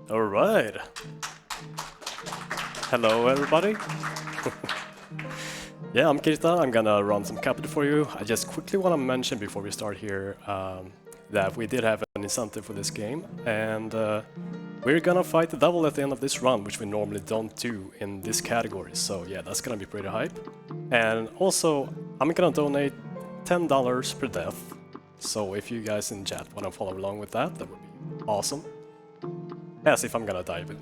All right. Hello, everybody. Yeah, I'm Kirthar. I'm gonna run some Cuphead for you. I just quickly want to mention before we start here that we did have an incentive for this game, and we're gonna fight the devil at the end of this run, which we normally don't do in this category. So yeah, that's gonna be pretty hype. And also, I'm gonna donate $10 per death. So if you guys in chat want to follow along with that, that would be awesome. As if I'm gonna die, but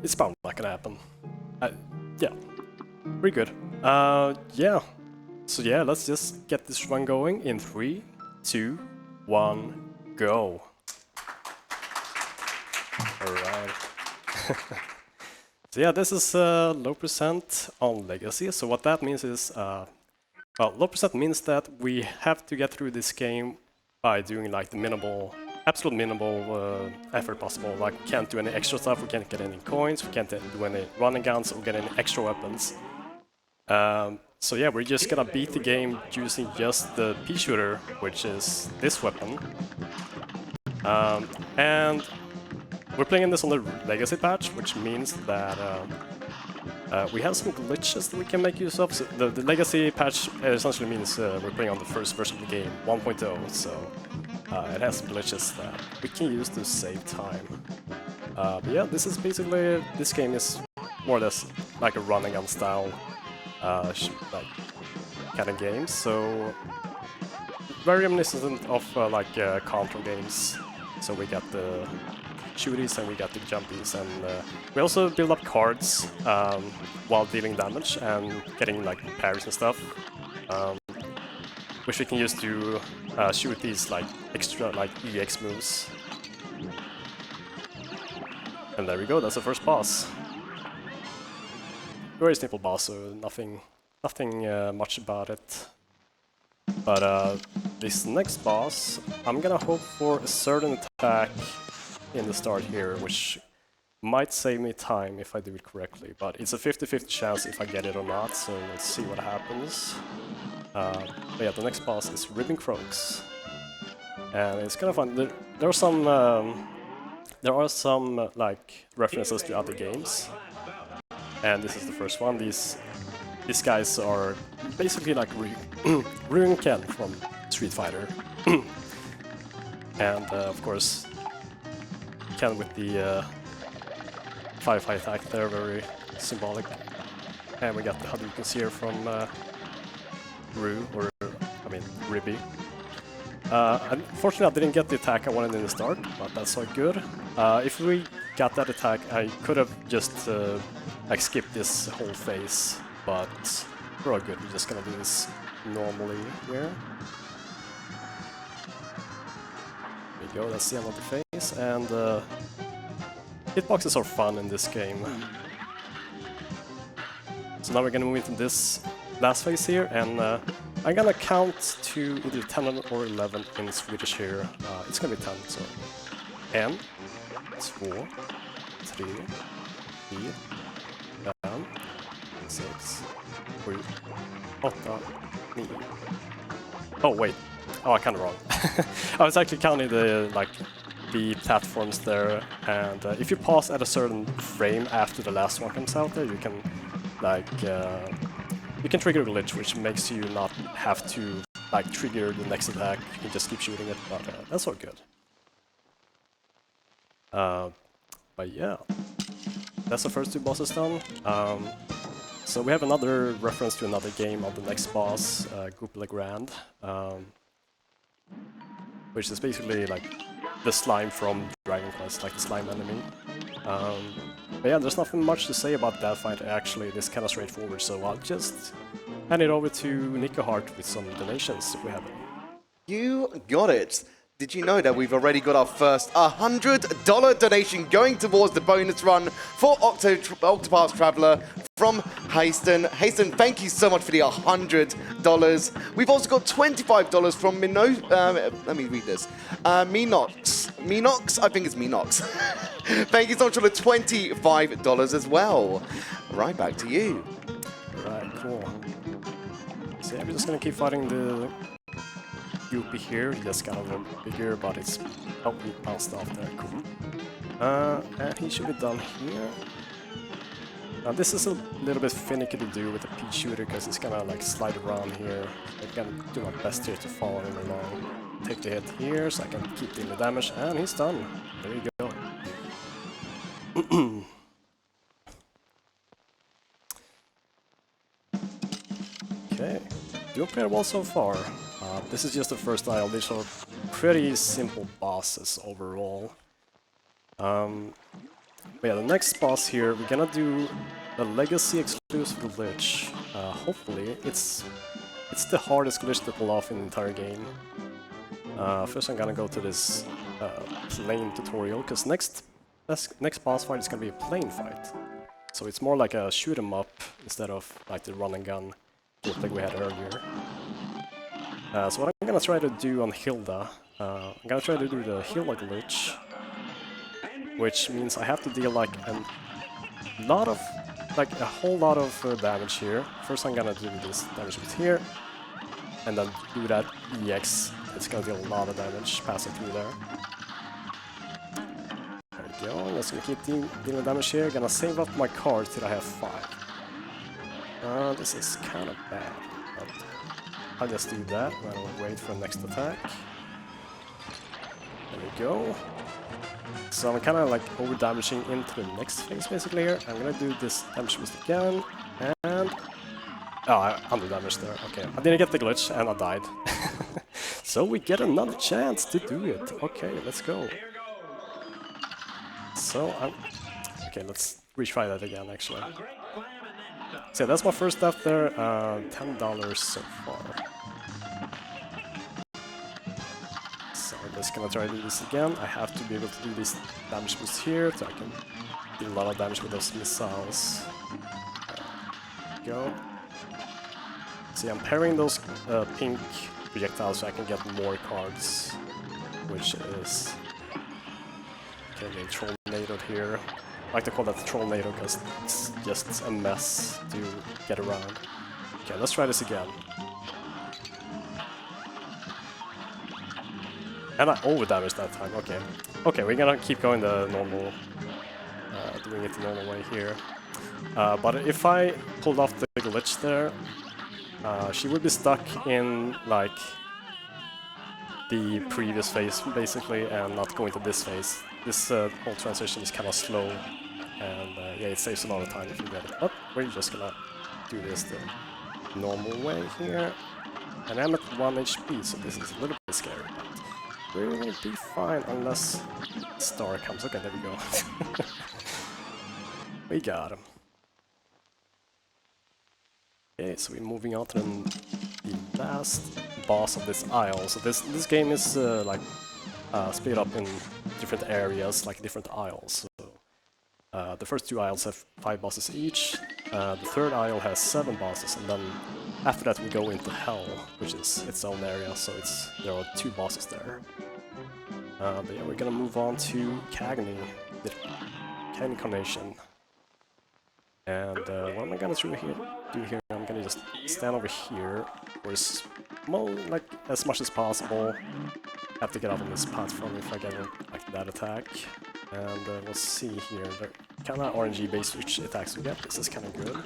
it's probably not gonna happen. Yeah, pretty good. Yeah. So yeah, let's just get this run going in 3, 2, 1, go. Alright. So yeah, this is low percent on legacy. So what that means is, well, low percent means that we have to get through this game by doing like the minimal, absolute minimal effort possible. Like we can't do any extra stuff, we can't get any coins, we can't do any running guns or get any extra weapons. So yeah, we're just gonna beat the game using just the pea shooter, which is this weapon. And we're playing this on the legacy patch, which means that we have some glitches that we can make use of. So the legacy patch essentially means we're playing on the first version of the game, 1.0, so it has some glitches that we can use to save time. But yeah, this is basically, this game is more or less like a running gun style like kind of game, so very reminiscent of like counter games. So we got the shooties and we got the jumpies, and we also build up cards while dealing damage and getting like parries and stuff, which we can use to shoot these like extra like EX moves. And there we go, that's the first boss. Very simple boss, so nothing much about it. But this next boss, I'm gonna hope for a certain attack in the start here, which might save me time if I do it correctly, but it's a 50-50 chance if I get it or not, so let's see what happens. But yeah, the next boss is Ribbon Croaks, and it's kind of fun. There are some like references to other games, and this is the first one. These guys are basically like Ruin Ken from Street Fighter, and of course Ken with the Firefly attack there, very symbolic. And we got the Hadoukens here from Ribby. Unfortunately, I didn't get the attack I wanted in the start, but that's all good. If we got that attack, I could have just like skipped this whole phase, but we're all good. We're just gonna do this normally here. There we go, that's the end of the phase, and hitboxes are fun in this game. So now we're gonna move into this last phase here, and I'm gonna count to either 10 or 11 in Swedish here. It's gonna be 10, so 1, 2, 3, 4, 5, 6, 7, 8, 9. Oh wait, I'm kinda wrong. I was actually counting the platforms there, and if you pause at a certain frame after the last one comes out there, you can you can trigger a glitch which makes you not have to like trigger the next attack. You can just keep shooting it, but that's all good. But yeah, that's the first two bosses done. So we have another reference to another game of the next boss, Goop Grand, which is basically like the slime from Dragon Quest, like the slime enemy. But yeah, there's nothing much to say about that fight actually. It's kind of straightforward, so I'll just hand it over to Nico Hart with some donations if we have any. You got it! Did you know that we've already got our first $100 donation going towards the bonus run for Octopath Traveler from Hasten. Hasten, thank you so much for the $100. We've also got $25 from let me read this. Minox, I think it's Minox. Thank you so much for the $25 as well. Right, back to you. Right, cool. So yeah, we're just gonna keep fighting the Goopy here. He just got a little bigger, but it's... Oh, he bounced off there. Cool. And he should be done here. Now this is a little bit finicky to do with the Peach shooter because it's gonna like slide around here. I'm gonna do my best here to follow him along. Take the hit here so I can keep doing the damage, and he's done. There you go. Okay, doing pretty well so far. This is just the first isle. These are pretty simple bosses overall. But yeah, the next boss here, we're gonna do a legacy exclusive glitch. Hopefully, it's the hardest glitch to pull off in the entire game. First, I'm gonna go to this plane tutorial because next boss fight is gonna be a plane fight. So it's more like a shoot 'em up instead of like the run and gun like we had earlier. So what I'm gonna try to do on Hilda, I'm gonna try to do the Hilda glitch, which means I have to deal like a whole lot of damage here. First I'm gonna do this damage with here, and then do that EX. It's gonna deal a lot of damage passing through there. There we go, just gonna keep dealing damage here. Gonna save up my cards till I have 5. This is kind of bad, but I'll just do that and I'll wait for the next attack. There we go. So I'm kind of like over-damaging into the next phase basically here. I'm gonna do this damage boost again, and... Oh, I under-damaged there. Okay, I didn't get the glitch and I died. So we get another chance to do it. Okay, let's go. So okay, let's retry that again actually. So that's my first death there, $10 so far. So I'm just gonna try to do this again. I have to be able to do this damage boost here, so I can do a lot of damage with those missiles. Go. See, I'm pairing those pink projectiles so I can get more cards, which is... Okay, getting trollnadoed here. I like to call that trollnado because it's just a mess to get around. Okay, let's try this again. And I over-damaged that time, okay. Okay, we're gonna keep going the normal, doing it the normal way here. But if I pulled off the glitch there, she would be stuck in, like, the previous phase, basically, and not going to this phase. This whole transition is kind of slow, and yeah, it saves a lot of time if you get it. But we're just gonna do this the normal way here. And I'm at 1 HP, so this is a little bit scary. We're gonna be fine unless Star comes. Okay, there we go. We got him. Okay, so we're moving on to the last boss of this isle. So this game is like split up in different areas, like different isles. So the first 2 isles have 5 bosses each. The third isle has 7 bosses, and then after that we go into Hell, which is its own area. So there are 2 bosses there. But yeah, we're gonna move on to Cagney, the Cagney Carnation. And what am I gonna do here? I'm gonna just stand over here for as much as possible. Have to get up on this platform if I get like that attack. And let's see here. The kind of RNG based which attacks we get. This is kind of good.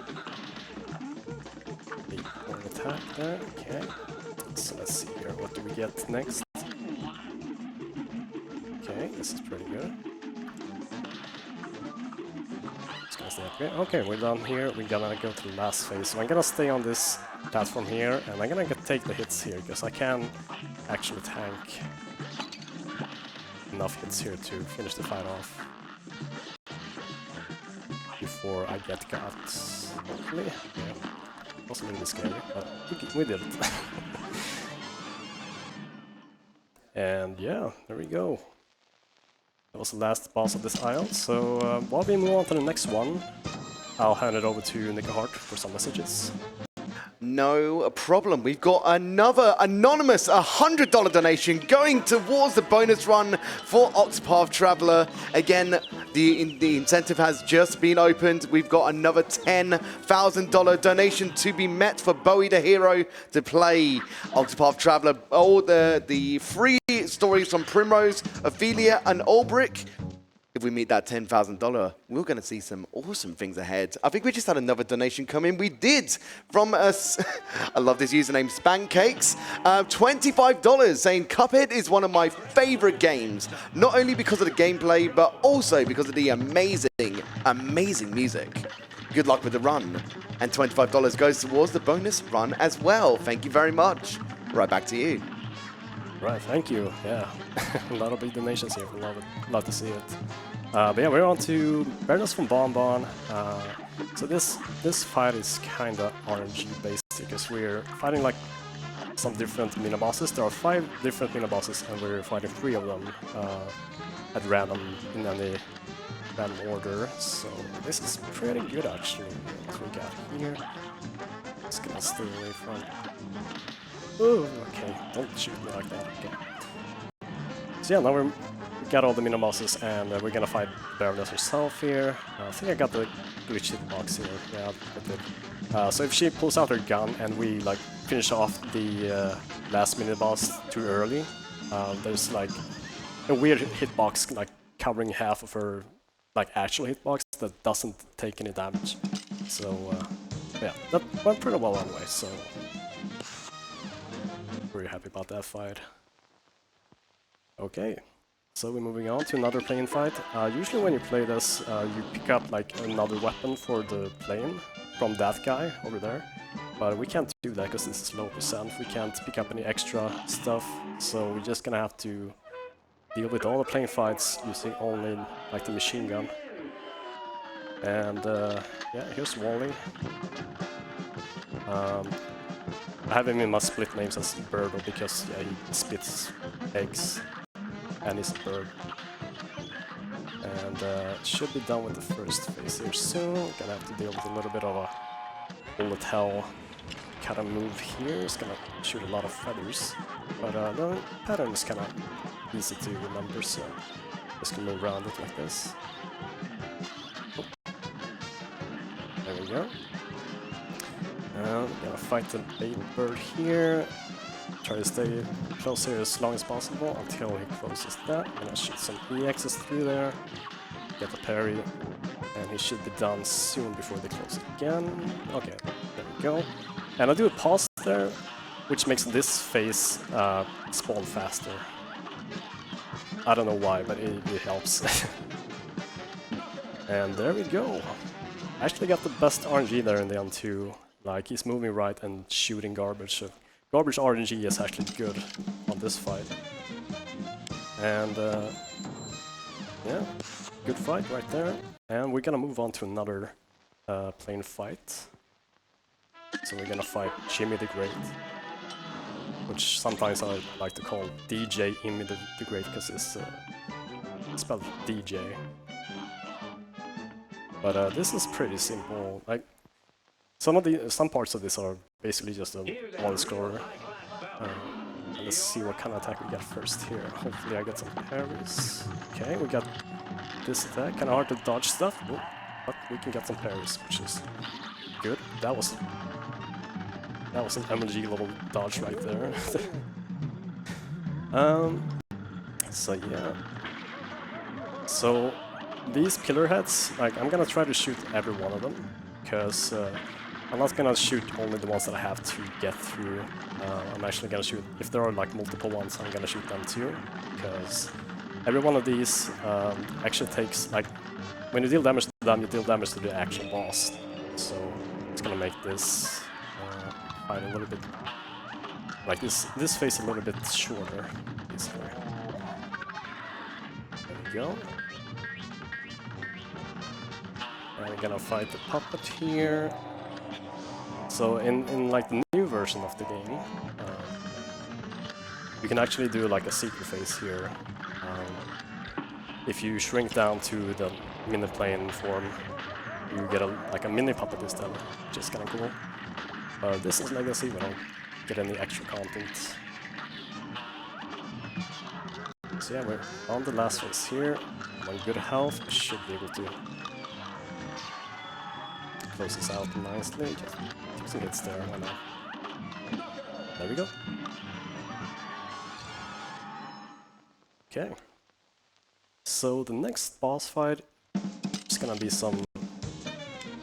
One attack there. Okay. So let's see here. What do we get next? Okay, this is pretty good. Okay, we're done here. We're gonna go to the last phase. So I'm gonna stay on this platform here, and I'm gonna take the hits here, because I can actually tank enough hits here to finish the fight off before I get got. Hopefully, yeah. Was a little bit scary, but we did it. And yeah, there we go. That was the last boss of this isle, so while we move on to the next one, I'll hand it over to Nick Hart for some messages. No problem. We've got another anonymous $100 donation going towards the bonus run for Octopath Traveler. Again, the incentive has just been opened. We've got another $10,000 donation to be met for Bowie the Hero to play Octopath Traveler. All the free stories from Primrose, Ophelia, and Ulbrich. if we meet that $10,000, we're going to see some awesome things ahead. I think we just had another donation come in. We did from us. I love this username, Spancakes. $25 saying Cuphead is one of my favorite games, not only because of the gameplay, but also because of the amazing, amazing music. Good luck with the run. And $25 goes towards the bonus run as well. Thank you very much. Right back to you. Right, thank you. Yeah, a lot of big donations here. Love to see it. But yeah, we're on to Bernas from Bonbon. So this fight is kind of RNG based because we're fighting like some different mini bosses. There are 5 different mini bosses, and we're fighting 3 of them at random in any random order. So this is pretty good actually. What we got here? Just gonna stay away from. Oh, okay, don't shoot me like that, okay. So yeah, now we got all the mini bosses, and we're gonna fight Baroness herself here. I think I got the glitch hitbox here, yeah, I did. So if she pulls out her gun and we like finish off the last mini boss too early, there's like a weird hitbox like covering half of her like actual hitbox that doesn't take any damage. So yeah, that went pretty well anyway, so very happy about that fight. Okay, so we're moving on to another plane fight. Usually when you play this, you pick up like another weapon for the plane from that guy over there. But we can't do that because this is low percent. We can't pick up any extra stuff, so we're just gonna have to deal with all the plane fights using only like the machine gun. And yeah, here's Wally. I have him in my split names as Birdo because yeah, he spits eggs and he's a bird. And should be done with the first phase here soon. Gonna have to deal with a little bit of a bullet hell kind of move here. It's gonna shoot a lot of feathers, but the pattern is kind of easy to remember, so just gonna move around it like this. Oh. There we go. We're gonna fight the baby bird here. Try to stay close here as long as possible until he closes that. I'm gonna shoot some EXs through there, get the parry, and he should be done soon before they close it again. Okay, there we go. And I do a pause there, which makes this phase spawn faster. I don't know why, but it helps. And there we go. I actually got the best RNG there in the end too. Like, he's moving right and shooting garbage. So garbage RNG is actually good on this fight. And yeah, good fight right there. And we're gonna move on to another plane fight. So we're gonna fight Jimmy the Great, which sometimes I like to call DJ Immy the Great because it's spelled DJ. But this is pretty simple. Like, some parts of this are basically just a one scroller. Let's see what kind of attack we get first here. Hopefully I get some parries. Okay, we got this attack. Kind of hard to dodge stuff, but we can get some parries, which is good. That was an MLG level dodge right there. So yeah. So these pillar heads, like, I'm gonna try to shoot every one of them, because I'm not gonna shoot only the ones that I have to get through. I'm actually gonna shoot, if there are like multiple ones, I'm gonna shoot them too, because every one of these actually takes, like, when you deal damage to them, you deal damage to the actual boss. So it's gonna make this fight a little bit, like this phase a little bit shorter, basically. There we go. And we're gonna fight the puppet here. So in like the new version of the game, you can actually do like a secret phase here. If you shrink down to the mini plane form, you get like a mini puppet instead, which is kind of cool. This is Legacy, we don't get any extra content. So yeah, we're on the last phase here. On good health, we should be able to close this out nicely. Just take some hits there, why not? There we go. So the next boss fight is gonna be some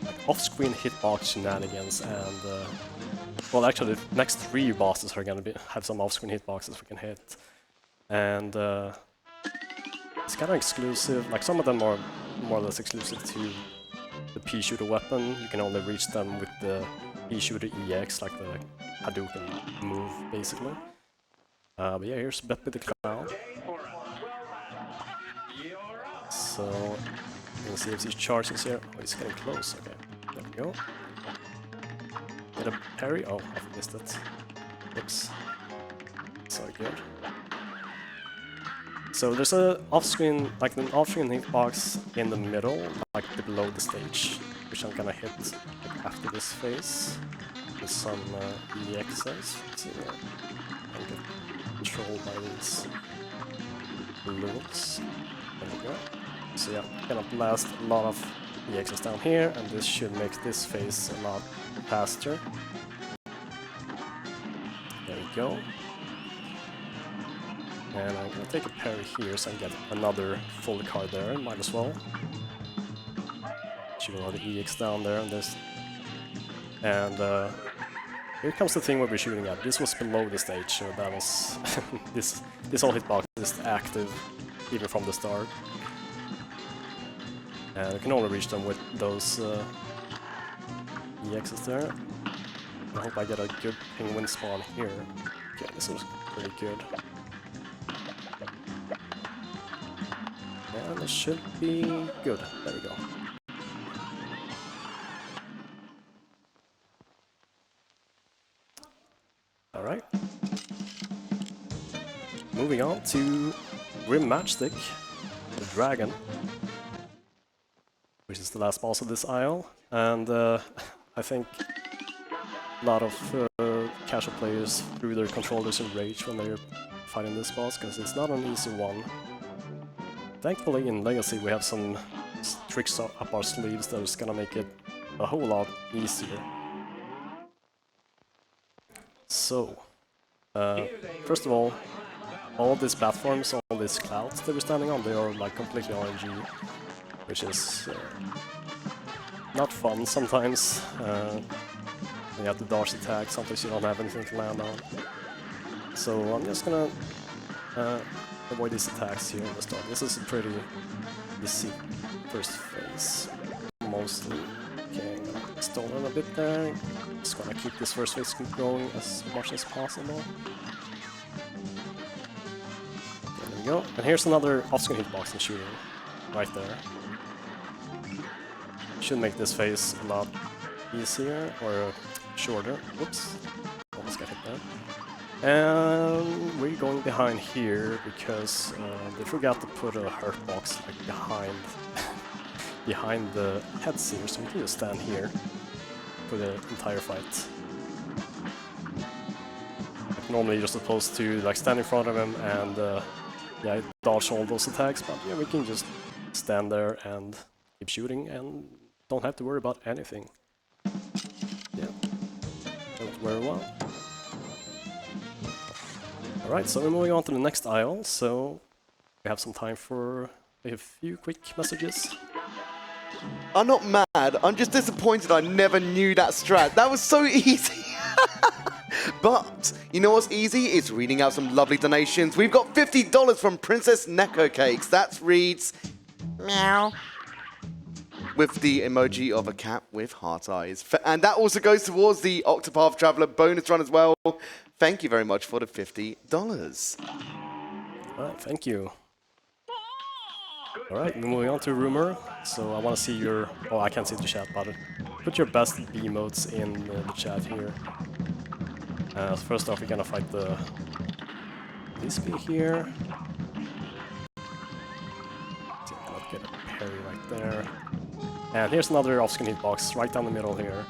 like, off-screen hitbox shenanigans, and well, actually, the next 3 bosses are gonna have some off-screen hitboxes we can hit, and it's kind of exclusive. Like some of them are more or less exclusive to the P-shooter weapon. You can only reach them with the P-shooter EX, like the Hadouken move, basically. But yeah, here's Bet with the Clown. So, you can see if he charges here. Oh, he's getting close. Okay, there we go. Get a parry. Oh, I missed it. Oops. So good. So there's a off-screen, like an off-screen hitbox in the middle, like below the stage, which I'm gonna hit after this phase with some EXs. Let's see here. I get controlled by these balloons. There we go. So yeah, gonna blast a lot of EXs down here, and this should make this phase a lot faster. There we go. And I'm gonna take a parry here so I can get another full card there, might as well. Shoot a lot of EX down there on this. And here comes the thing where we're shooting at. This was below the stage, so that was... this whole hitbox is active even from the start. And we can only reach them with those EXs there. I hope I get a good penguin spawn here. Okay, this was pretty good. And it should be good. There we go. Alright. Moving on to Grim Matchstick, the dragon, which is the last boss of this aisle. And I think a lot of casual players threw their controllers in rage when they're fighting this boss, because it's not an easy one. Thankfully in Legacy we have some tricks up our sleeves that is gonna make it a whole lot easier. So, first of all these platforms, all these clouds that we're standing on, they are like completely RNG, which is not fun sometimes. You have to dodge attacks, sometimes you don't have anything to land on. So I'm just gonna avoid these attacks here in the start. This is a pretty easy first phase, mostly. Okay, I'm gonna stall in a bit there. Just gonna keep this first phase going as much as possible. There we go. And here's another off-screen hitbox and shooting right there. Should make this phase a lot easier or shorter. Whoops, almost got hit there. And we're going behind here because they forgot to put a hurt box like behind the heads here, so we can just stand here for the entire fight. Like, normally you're supposed to like stand in front of him and yeah, dodge all those attacks, but yeah, we can just stand there and keep shooting and don't have to worry about anything. Yeah, worked very well. Alright, so we're moving on to the next aisle, so we have some time for a few quick messages. I'm not mad, I'm just disappointed I never knew that strat. That was so easy. But, you know what's easy? It's reading out some lovely donations. We've got $50 from Princess Neko Cakes. That reads, meow, with the emoji of a cat with heart eyes. And that also goes towards the Octopath Traveler bonus run as well. Thank you very much for the $50. Alright, thank you. Alright, we're moving on to Rumor. So I want to see your... Oh, I can't see the chat, but put your best B-modes in the chat here. First off, we're gonna fight the... this bee here. I'll get a parry right there. And here's another off-screen hitbox right down the middle here,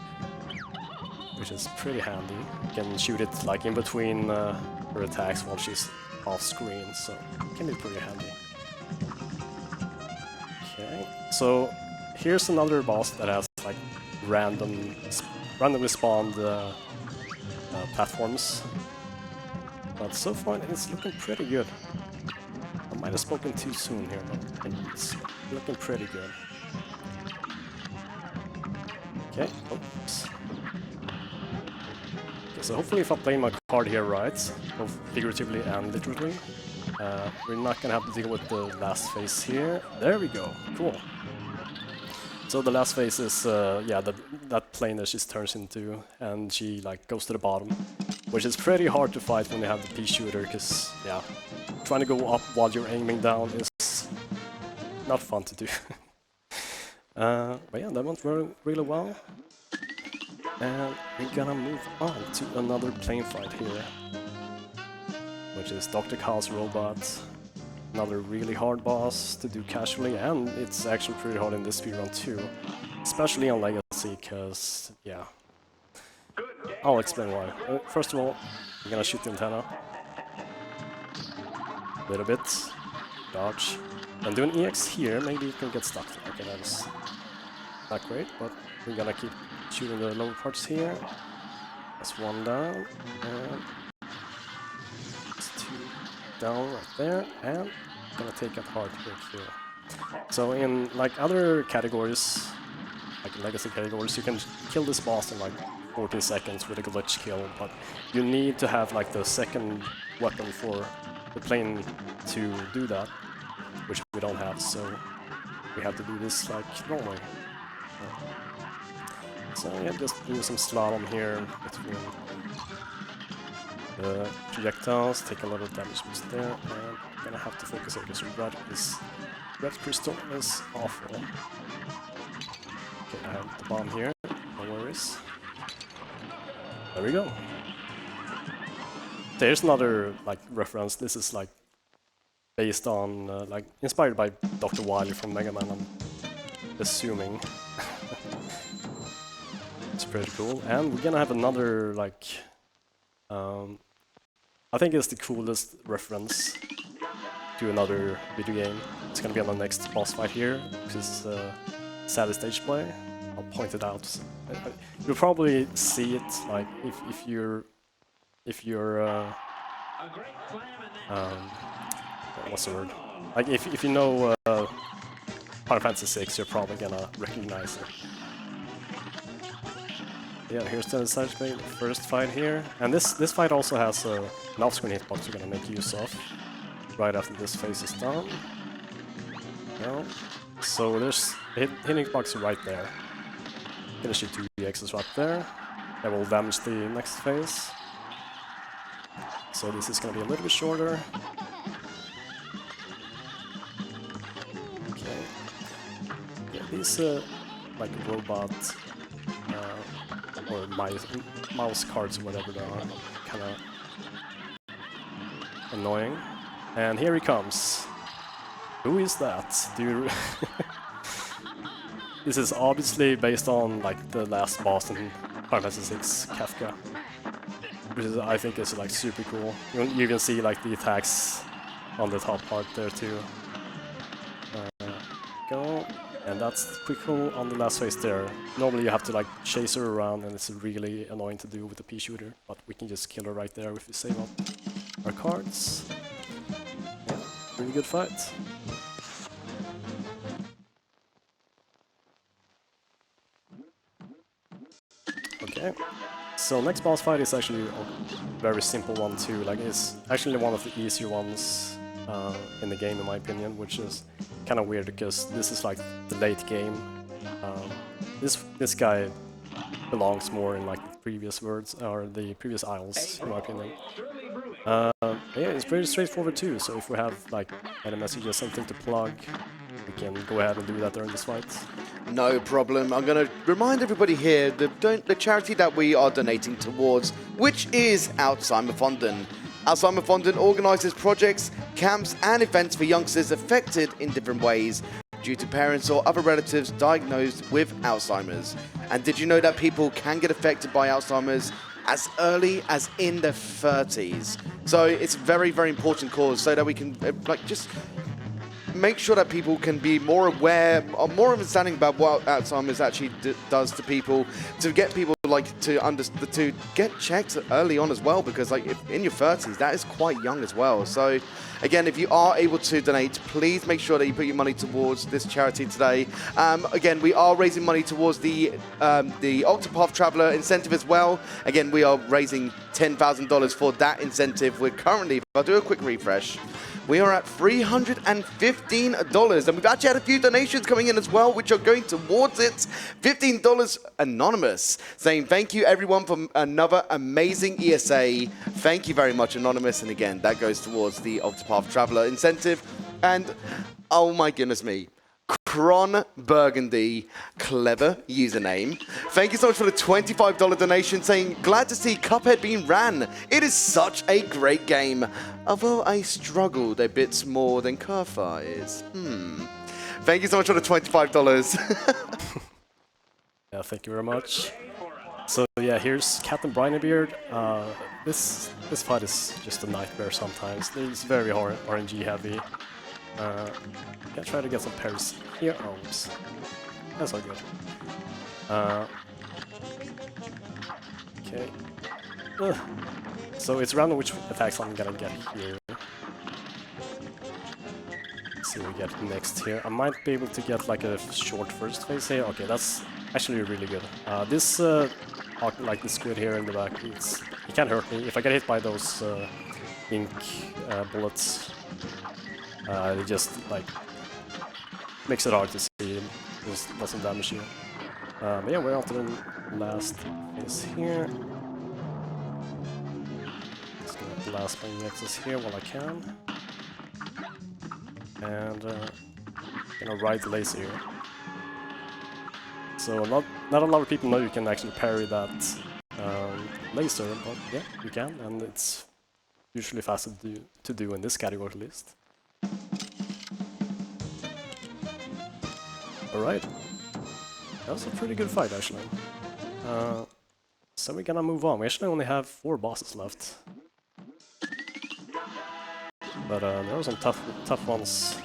which is pretty handy. You can shoot it like in between her attacks while she's off-screen, so it can be pretty handy. Okay, so here's another boss that has like randomly spawned platforms, but so far it's looking pretty good. I Might have spoken too soon here, but it's looking pretty good. Okay, oops. Okay, so hopefully if I play my card here right, both figuratively and literally, we're not gonna have to deal with the last phase here. There we go, cool. So the last phase is, yeah, that plane that she turns into, and she like goes to the bottom, which is pretty hard to fight when you have the pea shooter, because yeah, trying to go up while you're aiming down is not fun to do. But yeah, that went really well, and we're gonna move on to another plane fight here, which is Dr. Chaos Robot. Another really hard boss to do casually, and it's actually pretty hard in this speedrun too, especially on Legacy, because, yeah, I'll explain why. First of all, we're gonna shoot the antenna. A little bit. Dodge. And do an EX here, maybe you can get stuck. Okay, that's not great, but we're gonna keep shooting the lower parts here. That's one down, and that's two down right there, and gonna take a hard hit here. So in like other categories, like Legacy categories, you can kill this boss in like 14 seconds with a glitch kill, but you need to have like the second weapon for the plane to do that, which we don't have, so we have to do this like normally. So yeah, just do some slalom here between the projectiles, take a lot of damage boost there, and I'm gonna have to focus here because red crystal is awful. Okay, I have the bomb here, no worries. There we go. There's another like reference. This is like based on like inspired by Dr. Wily from Mega Man, I'm assuming. It's pretty cool, and we're gonna have another like I think it's the coolest reference to another video game. It's gonna be on the next boss fight here, which is Savage Stage Play. I'll point it out. You'll probably see it like if you're what's the word? Like if you know Final Fantasy VI, you're probably gonna recognize it. Yeah, here's the Savage Play, the first fight here, and this fight also has an off-screen hitbox we're gonna make use of right after this phase is done. No. So there's hitting hitbox right there. Gonna shoot 2 EXs right there. That will damage the next phase. So this is gonna be a little bit shorter. Okay. Yeah, these like robot or mouse cards or whatever they are, kind of annoying. And here he comes. Who is that? Do you This is obviously based on like the last boss in Final Fantasy VI, Kafka, which is, I think is like super cool. You can see like the attacks on the top part there too. Go, and that's pretty cool on the last phase there. Normally you have to like chase her around, and it's really annoying to do with the pea shooter, but we can just kill her right there if we save up our cards. Yeah, really good fight. Okay, so next boss fight is actually a very simple one too. Like it's actually one of the easier ones in the game in my opinion, which is kind of weird because this is like the late game. This guy belongs more in like the previous words or the previous isles in my opinion. Yeah, it's pretty straightforward too. So if we have like any messages, something to plug, we can go ahead and do that during this fight. No problem. I'm going to remind everybody here the charity that we are donating towards, which is Alzheimerfonden. Alzheimerfonden organises projects, camps and events for youngsters affected in different ways due to parents or other relatives diagnosed with Alzheimer's. And did you know that people can get affected by Alzheimer's as early as in their 30s? So it's a very, very important cause so that we can just make sure that people can be more aware, or more understanding about what Alzheimer's actually does to people, to get people like to get checked early on as well, because like if in your 30s, that is quite young as well. So again, if you are able to donate, please make sure that you put your money towards this charity today. Again, we are raising money towards the Octopath Traveler incentive as well. Again, we are raising $10,000 for that incentive. We're currently, if I'll do a quick refresh, we are at $315, and we've actually had a few donations coming in as well, which are going towards it. $15 anonymous, saying thank you everyone for another amazing ESA. Thank you very much, anonymous. And again, that goes towards the Octopath Traveler incentive. And oh my goodness me, Cron Burgundy, clever username. Thank you so much for the $25 donation, saying, glad to see Cuphead being ran. It is such a great game. Although I struggled a bit more than Kirthar is. Thank you so much for the $25. Yeah, thank you very much. So yeah, here's Captain Brinybeard. This fight is just a nightmare sometimes. It's very RNG heavy. Can try to get some parries here. Oh, oops. That's all good. Okay. So it's random which attacks I'm gonna get here. Let's see what we get next here. I might be able to get like a short first phase here. Okay, that's actually really good. This like the squid here in the back, he can't hurt me. If I get hit by those ink bullets, it just like makes it hard to see him. Just doesn't damage you. But yeah, we're on to the last phase here. Just gonna blast my nexus here while I can. And gonna ride the laser here. So not a lot of people know you can actually parry that laser, but yeah, you can, and it's usually fast to do in this category at least. Alright, that was a pretty good fight actually. So we're gonna move on. We actually only have 4 bosses left. But there are some tough ones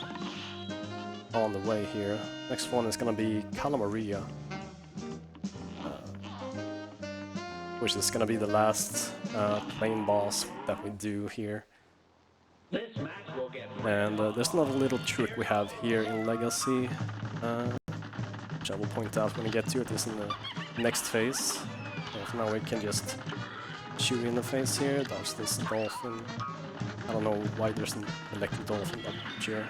on the way here. Next one is gonna be Calamaria, which is gonna be the last plain boss that we do here. And there's another little trick we have here in Legacy, which I will point out when we get to it. This in the next phase. For now we can just shoot in the face here. Dodge this dolphin. I don't know why there's an electric dolphin up here.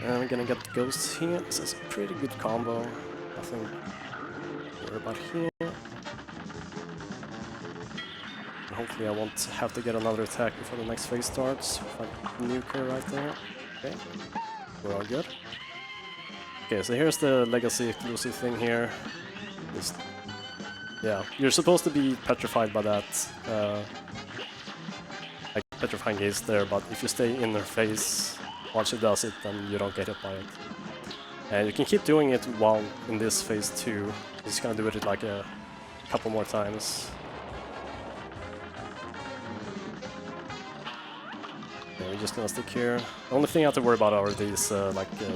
And we're gonna get the ghosts here. This is a pretty good combo. Nothing to worry about here. And hopefully I won't have to get another attack before the next phase starts. If I nuke her right there. Okay, we're all good. Okay, so here's the Legacy exclusive thing here. Just, yeah, you're supposed to be petrified by that. Like petrifying gaze there, but if you stay in her face while she does it, then you don't get hit by it. And you can keep doing it while in this phase too. Just gonna do it like a couple more times. Yeah, we're just gonna stick here. The only thing I have to worry about are these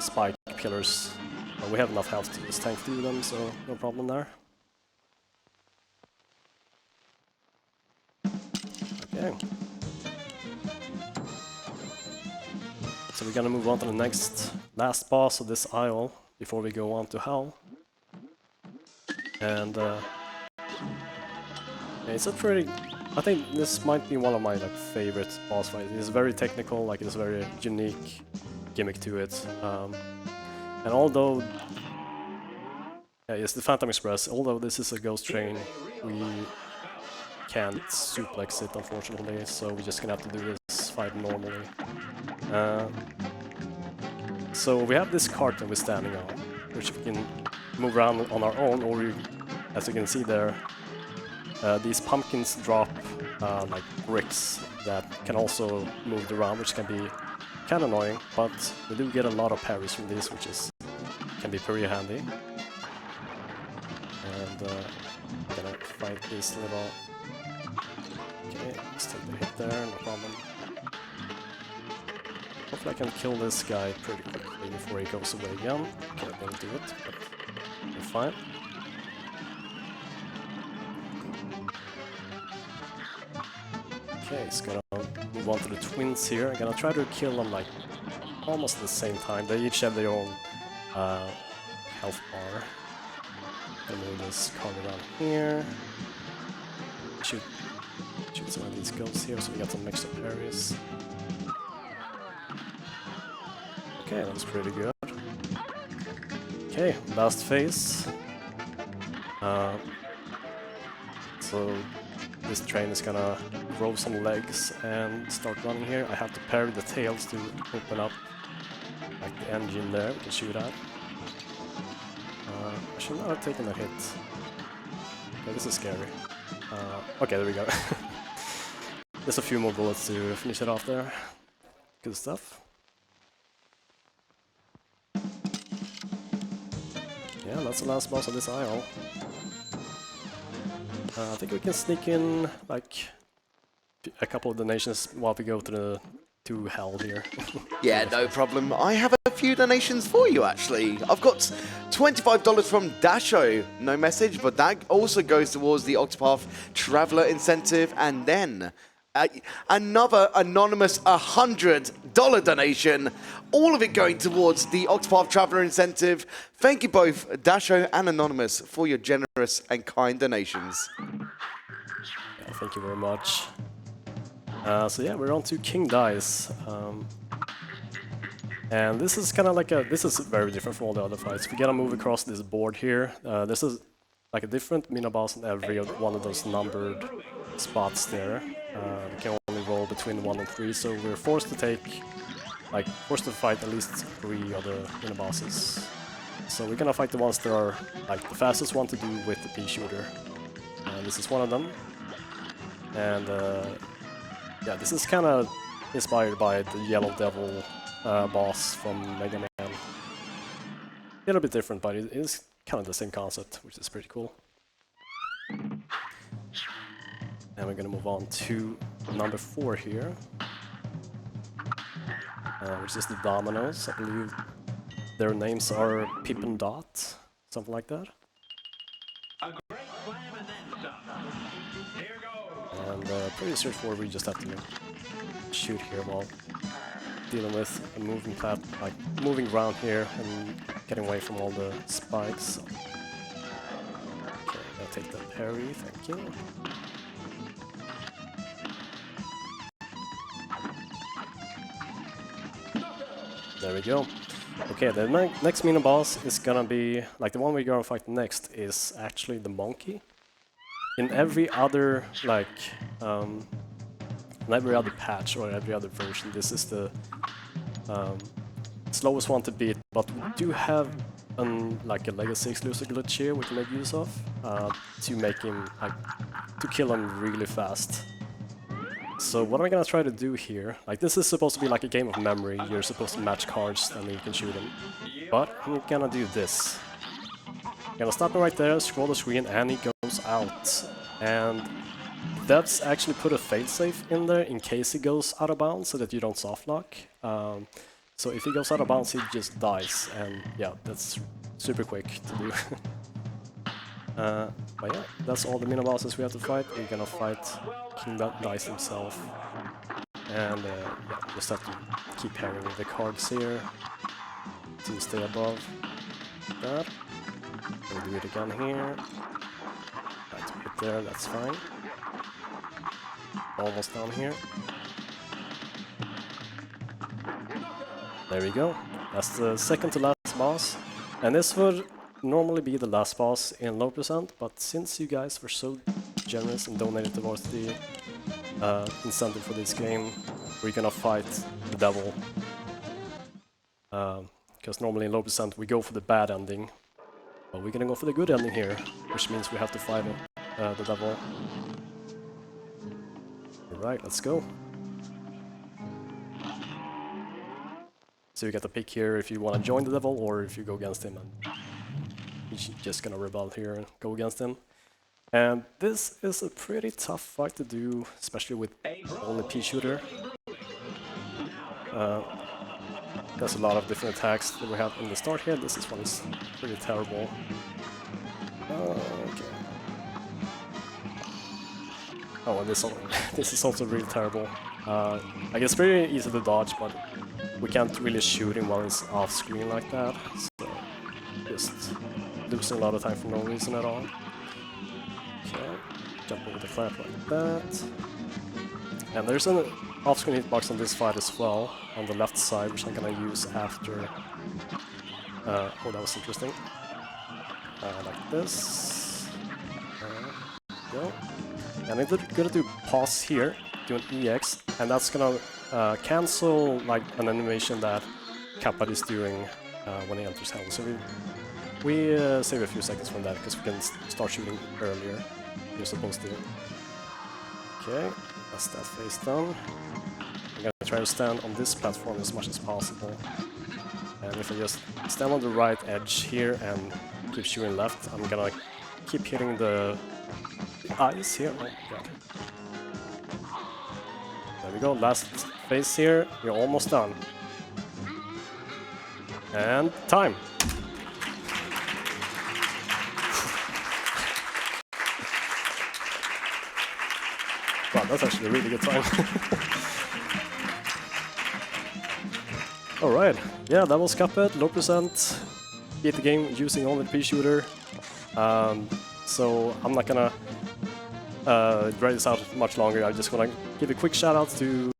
spike pillars. But we have enough health to just tank through them, so no problem there. Okay. So we're gonna move on to the last boss of this isle before we go on to Hell. And it's a pretty... I think this might be one of my favorite boss fights. It's very technical, like it's a very unique gimmick to it. And although it's the Phantom Express, although this is a ghost train, we can't suplex it unfortunately, so we're just gonna have to do this fight normally. So we have this cart that we're standing on, which we can move around on our own, or as you can see there, these pumpkins drop like bricks that can also move around, which can be kind of annoying, but we do get a lot of parries from these, which can be pretty handy. And I'm gonna fight this little... Okay, let's take the hit there, no problem. Hopefully I can kill this guy pretty quickly before he goes away again. Okay, I didn't do it, but we're fine. Okay, he's gonna move on to the twins here. I'm gonna try to kill them like almost at the same time. They each have their own health bar. Gonna move this card around here. Shoot some of these ghosts here so we got some mixed up parries. Okay, that was pretty good. Okay, last phase. So this train is gonna grow some legs and start running here. I have to parry the tails to open up like the engine there we can shoot at. I should not have taken that hit. Okay, this is scary. Okay, there we go. Just a few more bullets to finish it off there. Good stuff. Yeah, that's the last boss of this aisle. I think we can sneak in like a couple of donations while we go to hell here. Yeah, no problem. I have a few donations for you, actually. I've got $25 from Dasho. No message, but that also goes towards the Octopath Traveler incentive. And then another anonymous $100 donation. All of it going towards the Octopath Traveler incentive. Thank you both, Dasho and Anonymous, for your generous and kind donations. Yeah, thank you very much. So yeah, we're on to King Dice. And this is kind of like this is very different from all the other fights. We gotta move across this board here. This is like a different mini boss in every one of those numbered spots there. We can only roll between 1 and 3, so we're forced to fight at least 3 of the mini bosses. So we're gonna fight the ones that are like the fastest one to do with the pea shooter. This is one of them. And yeah, this is kind of inspired by the Yellow Devil boss from Mega Man. A little bit different, but it is kind of the same concept, which is pretty cool. And we're gonna move on to number 4 here, which is the Dominoes. I believe their names are Pip and Dot, something like that. And pretty straightforward. We just have to shoot here while dealing with a moving around here and getting away from all the spikes. Okay, I'll take that parry, thank you. There we go. Okay, the next mini boss is gonna be, like the one we're gonna fight next is actually the monkey. In every other, in every other patch or every other version, this is the slowest one to beat, but we do have a legacy exclusive glitch here we can make use of to make him, to kill him really fast. So what I'm gonna try to do here, this is supposed to be like a game of memory, you're supposed to match cards and then you can shoot him. But I'm gonna do this. I'm gonna stop him right there, scroll the screen, and he goes out. And that's actually put a failsafe in there in case he goes out of bounds so that you don't softlock. So if he goes out of bounds, he just dies, and yeah, that's super quick to do. But yeah, that's all the mini bosses we have to fight. We're gonna fight King Dice himself, and yeah, just have to keep pairing with the cards here to stay above that. We'll do it again here. Try to hit there, that's fine. Almost down here. There we go. That's the second to last boss, and this would normally be the last boss in low percent, but since you guys were so generous and donated towards the incentive for this game, we're gonna fight the devil. Because normally in low percent we go for the bad ending, but we're gonna go for the good ending here, which means we have to fight the devil. Alright, let's go. So you get to pick here if you want to join the devil or if you go against him, and you're just gonna rebel here and go against him. And this is a pretty tough fight to do, especially with only pea shooter. There's a lot of different attacks that we have in the start here. This one is pretty terrible. Okay. Oh, and this is also really terrible. I guess pretty easy to dodge, but we can't really shoot him while he's off screen like that. So just losing a lot of time for no reason at all. Okay, jump over the flap like that. And there's an off-screen hitbox on this fight as well, on the left side, which I'm gonna use after. Oh, that was interesting. Like this. Go. And I'm gonna do pause here, do an EX, and that's gonna cancel like an animation that Cuphead is doing when he enters hell. So we save a few seconds from that because we can start shooting earlier. You're supposed to. Okay, that's that face done. I'm gonna try to stand on this platform as much as possible. And if I just stand on the right edge here and keep shooting left, I'm gonna keep hitting the eyes here. Oh god. There we go, last phase here. We're almost done. And time. Wow, that's actually a really good time. Alright, yeah, that was Cuphead, low percent. Beat the game using only the P-shooter. So I'm not gonna drag this out much longer. I just want to give a quick shout out to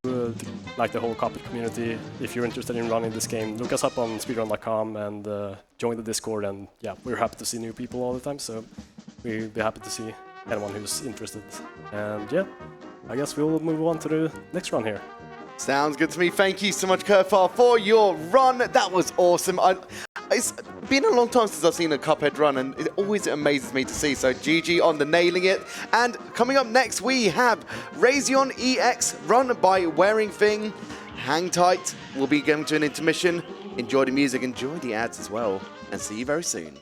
like the whole Cuphead community. If you're interested in running this game, look us up on speedrun.com and join the Discord. And yeah, we're happy to see new people all the time, so we'd be happy to see anyone who's interested. And yeah, I guess we'll move on to the next run here. Sounds good to me. Thank you so much, Kirthar, for your run. That was awesome. It's been a long time since I've seen a Cuphead run, and it always amazes me to see. So GG on the nailing it. And coming up next, we have Razion EX run by Wearing Thing. Hang tight. We'll be going to an intermission. Enjoy the music, enjoy the ads as well, and see you very soon.